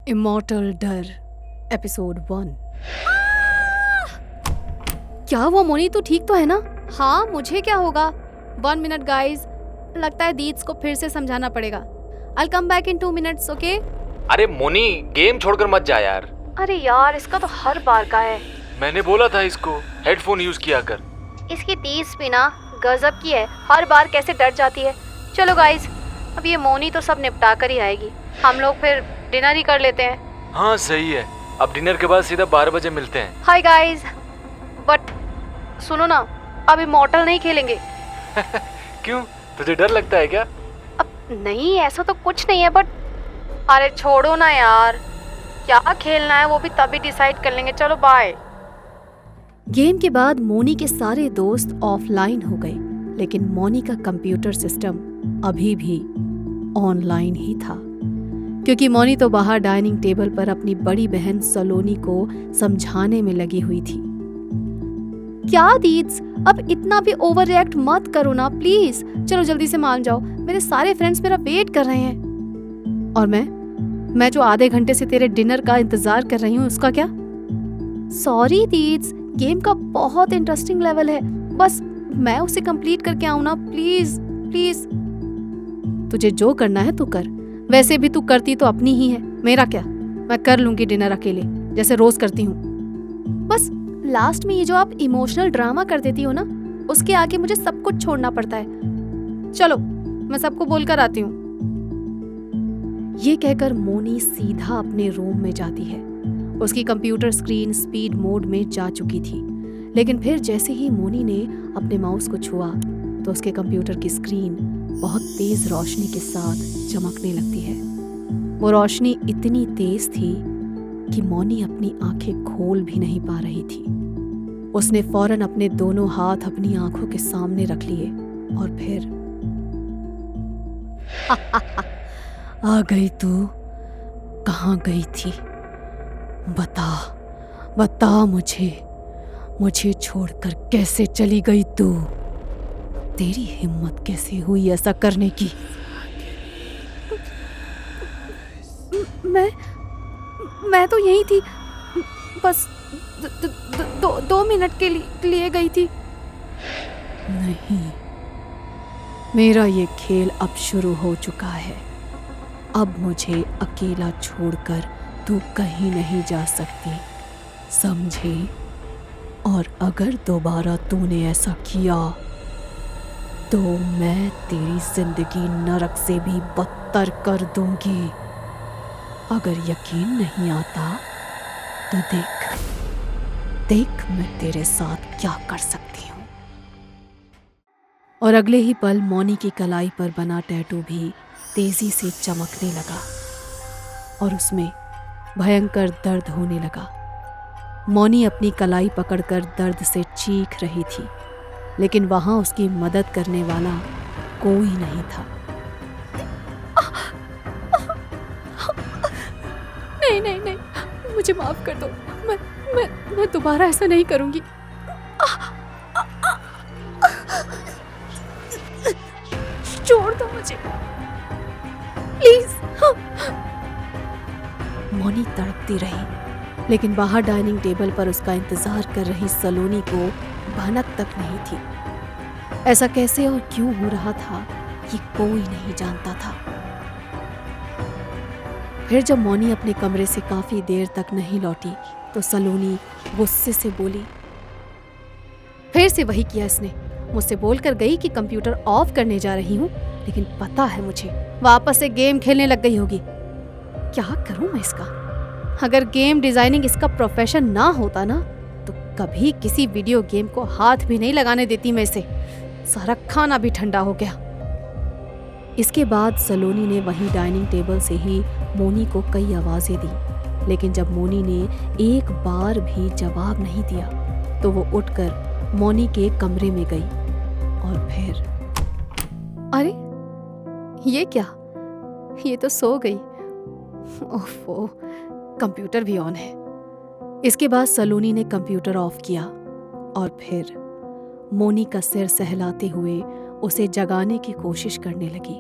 Immortal डर episode 1। क्या वो मोनी, तू ठीक तो है ना? हाँ, मुझे क्या होगा। 1 मिनट गाइस, लगता है दीद्स को फिर से समझाना पड़ेगा। I'll come back in 2 minutes, okay? अरे मोनी, गेम छोड़कर मत जा यार। अरे यार, इसका तो हर बार का है। मैंने बोला था इसको हेडफोन यूज किया कर। इसकी तीस भी ना गजब की है, हर बार कैसे डर जाती है। चलो गाइस, अब ये मोनी तो सब निपटा कर ही आएगी, हम लोग फिर डिनर ही कर लेते हैं। हाँ सही है, अब डिनर के बाद सीधा 12 बजे मिलते हैं। हाय गाइस, बट सुनो ना, अब इमॉर्टल नहीं खेलेंगे। क्यों, तुझे डर लगता है क्या? अब नहीं, ऐसा तो कुछ नहीं है, बट अरे छोड़ो ना यार, क्या खेलना है वो भी तभी डिसाइड कर लेंगे। चलो बाय। गेम के बाद मोनी के सारे दोस्त ऑफलाइन हो गए, लेकिन मोनी का कंप्यूटर सिस्टम अभी भी ऑनलाइन ही था, क्योंकि मोनी तो बाहर डाइनिंग टेबल पर अपनी बड़ी बहन सलोनी को समझाने में लगी हुई थी। क्या दीद्स, अब इतना भी ओवर रिएक्ट मत करो ना प्लीज। चलो जल्दी से मान जाओ, मेरे सारे फ्रेंड्स मेरा वेट कर रहे हैं। और मैं जो आधे घंटे से तेरे डिनर का इंतजार कर रही हूँ, उसका क्या? सॉरी दीद्स, गेम का बहुत इंटरेस्टिंग लेवल है, बस मैं उसे कंप्लीट करके आऊँ ना, प्लीज प्लीज। तुझे जो करना है तू कर, वैसे भी तू करती तो अपनी ही है, मेरा क्या। मैं कर लूंगी डिनर अकेले, जैसे रोज करती हूँ। बस लास्ट में ये जो आप इमोशनल ड्रामा कर देती हो ना, उसके आगे मुझे सब कुछ छोड़ना पड़ता है। चलो मैं सबको बोलकर आती हूँ। ये कहकर मोनी सीधा अपने रूम में जाती है। उसकी कंप्यूटर स्क्रीन स्पीड मोड में जा चुकी थी, लेकिन फिर जैसे ही मोनी ने अपने माउस को छुआ तो उसके कंप्यूटर की स्क्रीन बहुत तेज रोशनी के साथ चमकने लगती है। वो रोशनी इतनी तेज थी कि मोनी अपनी आंखें खोल भी नहीं पा रही थी। उसने फौरन अपने दोनों हाथ अपनी आंखों के सामने रख लिए और फिर आ गई तू, कहाँ गई थी? बता मुझे छोड़कर कैसे चली गई तू? तेरी हिम्मत कैसे हुई ऐसा करने की? मैं तो यही थी, बस 2 मिनट के लिए गई थी। नहीं, मेरा ये खेल अब शुरू हो चुका है। अब मुझे अकेला छोड़कर तू कहीं नहीं जा सकती, समझी? और अगर दोबारा तूने ऐसा किया तो मैं तेरी जिंदगी नरक से भी बदतर कर दूंगी। अगर यकीन नहीं आता तो देख मैं तेरे साथ क्या कर सकती हूँ। और अगले ही पल मोनी की कलाई पर बना टैटू भी तेजी से चमकने लगा और उसमें भयंकर दर्द होने लगा। मोनी अपनी कलाई पकड़कर दर्द से चीख रही थी, लेकिन वहां उसकी मदद करने वाला कोई नहीं था। नहीं, मुझे माफ कर दो, मैं दोबारा ऐसा नहीं करूंगी। छोड़ दो मुझे प्लीज। मोनी तड़पती रही, लेकिन बाहर डाइनिंग टेबल पर उसका इंतजार कर रही सलोनी को भनक तक नहीं थी। ऐसा कैसे और क्यों हो रहा था ये कोई नहीं जानता था। फिर जब मोनी अपने कमरे से काफी देर तक नहीं लौटी तो सलोनी गुस्से से बोली। फिर से वही किया इसने, मुझसे बोलकर गई कि कंप्यूटर ऑफ करने जा रही हूँ, लेकिन पता है मुझे वापस से गेम खेलने लग गई होगी। क्या करूँ मैं इसका? अगर गेम डिजाइनिंग इसका प्रोफेशन ना होता ना तो कभी किसी वीडियो गेम को हाथ भी नहीं लगाने देती मैं इसे। सारा खाना भी ठंडा हो गया। इसके बाद सलोनी ने वहीं डाइनिंग टेबल से ही मोनी को कई आवाजें दी, लेकिन जब मोनी ने एक बार भी जवाब नहीं दिया तो वो उठकर मोनी के कमरे में गई और फिर अरे ये क्या, ये तो सो गई। ओफो, कंप्यूटर भी ऑन है। इसके बाद सलोनी ने कंप्यूटर ऑफ किया और फिर मोनी का सिर सहलाते हुए उसे जगाने की कोशिश करने लगी।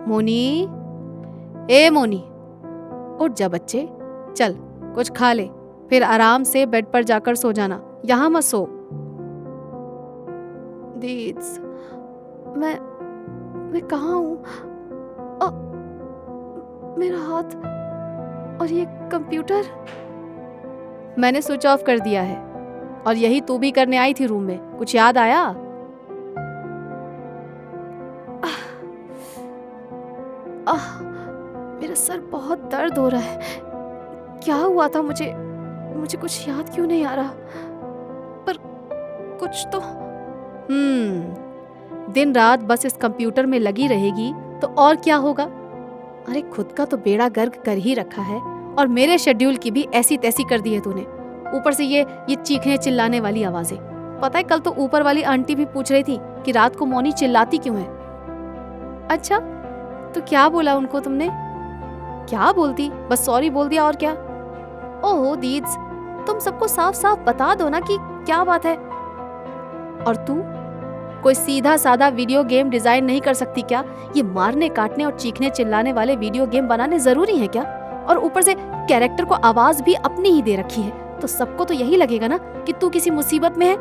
मोनी, ए मोनी, उठ जा बच्चे, चल कुछ खा ले, फिर आराम से बेड पर जाकर सो जाना, यहाँ मत सो। दीद्स, मैं कहाँ हूँ? मेरा हाथ और ये कंप्यूटर मैंने स्विच ऑफ कर दिया है, और यही तू भी करने आई थी रूम में, कुछ याद आया? मेरा सर बहुत दर्द हो रहा है, क्या हुआ था मुझे कुछ याद क्यों नहीं आ रहा, पर कुछ तो। दिन रात बस इस कंप्यूटर में लगी रहेगी तो और क्या होगा? अरे खुद का तो बेड़ा गर्क कर ही रखा है, और मेरे शेड्यूल की भी ऐसी तैसी कर दी है तूने। ऊपर से ये चीखने चिल्लाने वाली आवाजें। पता है कल तो ऊपर वाली आंटी भी पूछ रही थी कि रात को मौनी चिल्लाती क्यों है। अच्छा, तो क्या बोला उनको तुमने? क्या बोलती, बस सॉरी बोल दिया, और क्या? ओहो दीद्स, तुम सबको साफ साफ बता दो ना कि क्या बात है। और तू कोई सीधा साधा वीडियो गेम डिजाइन नहीं कर सकती क्या? ये मारने काटने और चीखने चिल्लाने वाले वीडियो गेम बनाने जरूरी है क्या? और ऊपर से कैरेक्टर को आवाज भी अपनी ही दे रखी है, तो सबको तो यही लगेगा ना कि तू किसी मुसीबत में है।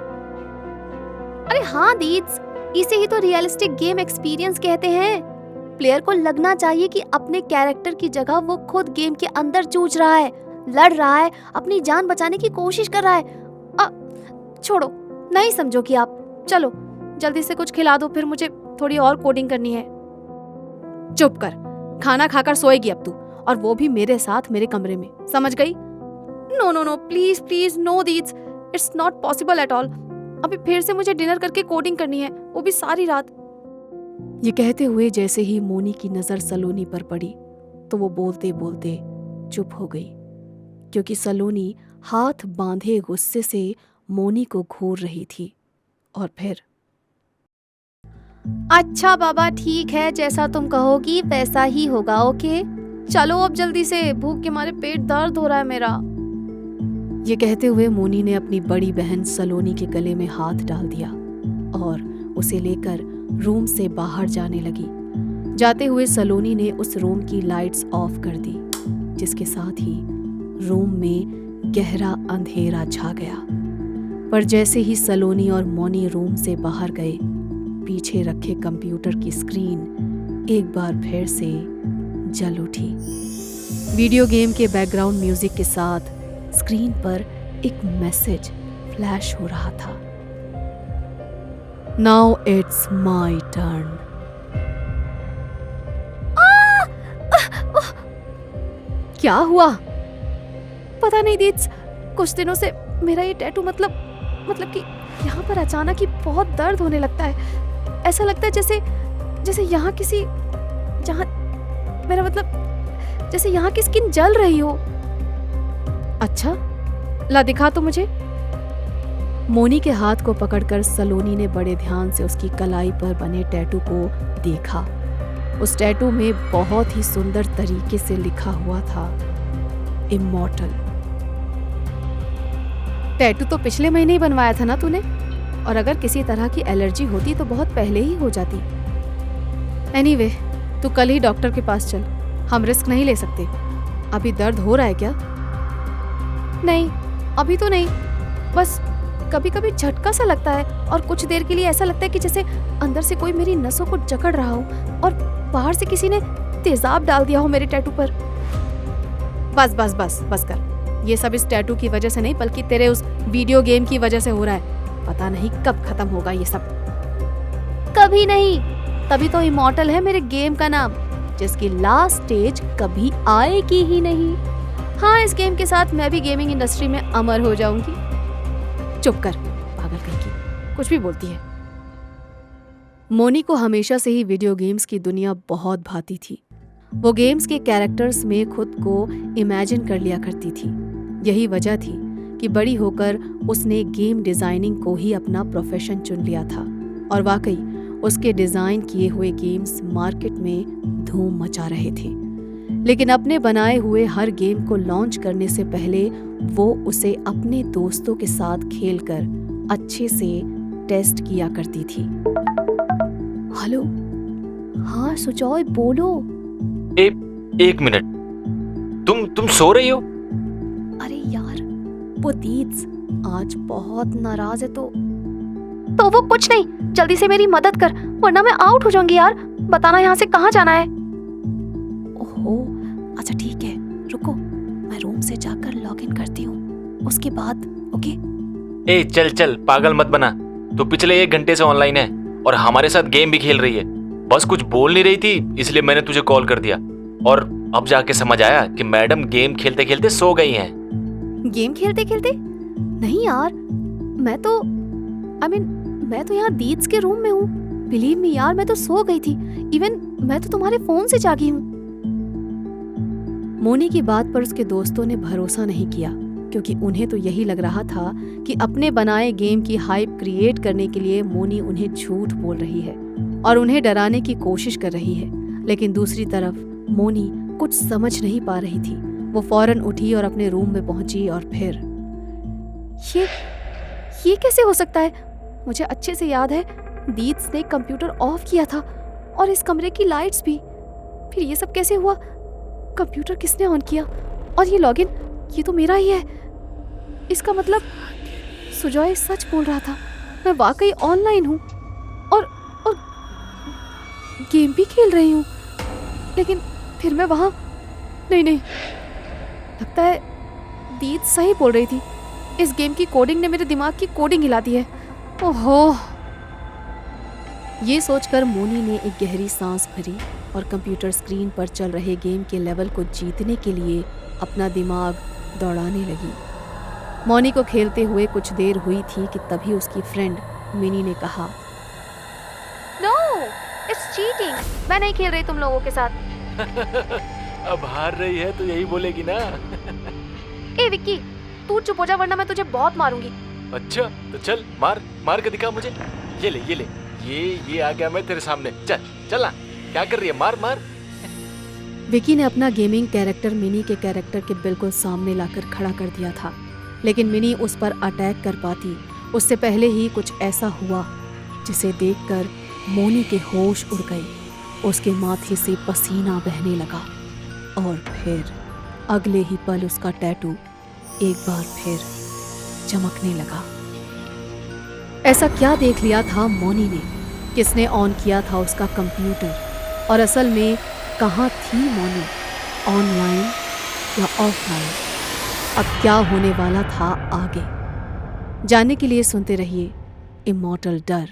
अरे हाँ दीद्स, इसे ही तो रियलिस्टिक गेम एक्सपीरियंस कहते हैं। प्लेयर को लगना चाहिए कि अपने कैरेक्टर की जगह वो खुद गेम के अंदर जूझ रहा है, लड़ रहा है, अपनी जान बचाने की कोशिश कर रहा है। छोड़ो, नहीं समझो कि आप, चलो जल्दी से कुछ खिला दो, फिर मुझे थोड़ी और कोडिंग करनी है। चुप कर, खाना खाकर सोएगी अब तू, और वो भी मेरे साथ मेरे कमरे में, समझ गई? No no no, please please no दीद्स, it's not possible at all. अभी फिर से मुझे डिनर करके कोडिंग करनी है, वो भी सारी रात। ये कहते हुए जैसे ही मोनी की नजर सलोनी पर पड़ी तो वो बोलते बोलते चुप हो गई, क्योंकि सलोनी हाथ बांधे गुस्से से मोनी को घूर रही थी। और फिर, अच्छा बाबा ठीक है, जैसा तुम कहोगी वैसा ही होगा, ओके? चलो अब जल्दी से, भूख के मारे पेट दर्द हो रहा है मेरा। ये कहते हुए मोनी ने अपनी बड़ी बहन सलोनी के गले में हाथ डाल दिया और उसे लेकर रूम से बाहर जाने लगी। जाते हुए सलोनी ने उस रूम की लाइट्स ऑफ कर दी, जिसके साथ ही रूम में गहरा अंधेरा छा गया। पर जैसे ही सलोनी और मोनी रूम से बाहर गए, पीछे रखे कंप्यूटर की स्क्रीन एक बार फिर से जल उठी। वीडियो गेम के बैकग्राउंड म्यूजिक के साथ स्क्रीन पर एक मैसेज फ्लैश हो रहा था। Now it's my turn. क्या हुआ? पता नहीं दीद्स, कुछ दिनों से मेरा ये टैटू मतलब कि यहाँ पर अचानक ही बहुत दर्द होने लगता है। ऐसा लगता है जैसे यहाँ किसी, जहाँ मेरा मतलब जैसे यहाँ की स्किन जल रही हो। अच्छा, ला दिखा तो मुझे। मोनी के हाथ को पकड़कर सलोनी ने बड़े ध्यान से उसकी कलाई पर बने टैटू को देखा। उस टैटू में बहुत ही सुंदर तरीके से लिखा हुआ था, इमॉर्टल। टैटू तो पिछले महीने ही बनवाया था ना तूने, और अगर किसी तरह की एलर्जी होती तो बहुत पहले ही हो जाती। एनीवे, तू कल ही डॉक्टर के पास चल, हम रिस्क नहीं ले सकते। अभी दर्द हो रहा है क्या? नहीं, अभी तो नहीं, बस कभी कभी झटका सा लगता है, और कुछ देर के लिए ऐसा लगता है कि जैसे अंदर से कोई मेरी नसों को जकड़ रहा हो और बाहर से किसी ने तेजाब डाल दिया हो मेरे टैटू पर। बस बस बस बस कर, ये सब इस टैटू की वजह से नहीं, बल्कि तेरे उस वीडियो गेम की वजह से हो रहा है। पता नहीं कब खत्म होगा ये सब। कभी नहीं, तभी तो इमॉर्टल है मेरे गेम का नाम, जिसकी लास्ट स्टेज कभी आएगी ही नहीं। हाँ, इस गेम के साथ मैं भी गेमिंग इंडस्ट्री में अमर हो जाऊंगी। चुप कर, पागल कहीं की, कुछ भी बोलती है। मोनी को हमेशा से ही वीडियो गेम्स की दुनिया बहुत भाती थी। वो गेम्स के कैरेक्टर्स में खुद को इमेजिन कर लिया करती थी। यही वजह थी कि बड़ी होकर उसने गेम डिजाइनिंग को ही अपना प्रोफेशन चुन लिया था, और वाकई उसके डिजाइन किए हुए गेम्स मार्केट में धूम मचा रहे थे। लेकिन अपने बनाए हुए हर गेम को लॉन्च करने से पहले वो उसे अपने दोस्तों के साथ खेलकर अच्छे से टेस्ट किया करती थी। हेलो, हाँ सुजॉय बोलो। एक मिनट, तुम सो रही हो? अरे यार, वो दीप्स आज बहुत नाराज है तो वो कुछ नहीं, जल्दी से मेरी मदद कर वरना मैं आउट हो जाऊंगी यार। बताना यहाँ से कहाँ जाना है? ओहो, अच्छा ठीक है, रुको, मैं रूम से जाकर लॉग इन करती हूँ, उसके बाद ओके। ए चल चल, पागल मत बना। तू पिछले 1 घंटे से ऑनलाइन है और हमारे साथ गेम भी खेल रही है। बस कुछ बोल नहीं रही थी, इसलिए मैंने तुझे कॉल कर दिया। और अब जाके समझ आया कि मैडम गेम खेलते खेलते सो गई हैं। गेम खेलते खेलते? नहीं यार, मैं तो यहाँ दीप्स के रूम में हूँ। बिलीव मी यार, मैं तो सो गई थी। इवन मैं तो तुम्हारे फोन से जागी हूँ। मोनी की बात पर उसके दोस्तों ने भरोसा नहीं किया, क्योंकि उन्हें तो यही लग रहा था कि अपने बनाए गेम की हाइप क्रिएट करने के लिए मोनी उन्हें झूठ बोल रही है और उन्हें डराने की कोशिश कर रही है। लेकिन दूसरी तरफ मोनी कुछ समझ नहीं पा रही थी। वो फौरन उठी और अपने रूम में पहुंची और फिर ये कैसे हो सकता है? मुझे अच्छे से याद है दीप्स ने कंप्यूटर ऑफ किया था और इस कमरे की लाइट्स भी। फिर ये सब कैसे हुआ? कंप्यूटर किसने ऑन किया? और ये लॉगिन, ये तो मेरा ही है। इसका मतलब सुजॉय सच बोल रहा था, मैं वाकई ऑनलाइन हूँ और गेम भी खेल रही हूँ। लेकिन फिर मैं वहाँ नहीं, लगता है दीप्स सही बोल रही थी। इस गेम की कोडिंग ने मेरे दिमाग की कोडिंग हिला दी है। ओहो। ये सोचकर मोनी ने एक गहरी सांस भरी और कंप्यूटर स्क्रीन पर चल रहे गेम के लेवल को जीतने के लिए अपना दिमाग दौड़ाने लगी। मोनी को खेलते हुए कुछ देर हुई थी कि तभी उसकी फ्रेंड मिनी ने कहा, नो, इट्स चीटिंग, मैं नहीं खेल रही तुम लोगों के साथ। अब हार रही है तो यही बोलेगी ना। ए विक्की, तू चुप हो जा वरना मैं तुझे बहुत मारूंगी। अच्छा तो चल, मार के दिखा मुझे। ये ले, ये आ गया मैं तेरे सामने। चल ना, क्या कर रही है? मार। विकी ने अपना गेमिंग कैरेक्टर मिनी के कैरेक्टर के बिल्कुल सामने लाकर खड़ा कर दिया था, लेकिन मिनी उस पर अटैक कर पाती उससे पहले ही कुछ ऐसा हुआ जिसे देखकर मोनी के होश उड़ गए। उसके माथे से पसीना बहने लगा और फिर अगले ही पल उसका टैटू एक बार फिर चमकने लगा। ऐसा क्या देख लिया था मोनी ने? किसने ऑन किया था उसका कंप्यूटर? और असल में कहाँ थी मोनी, ऑनलाइन या ऑफलाइन? अब क्या होने वाला था आगे, जानने के लिए सुनते रहिए इमॉर्टल डर।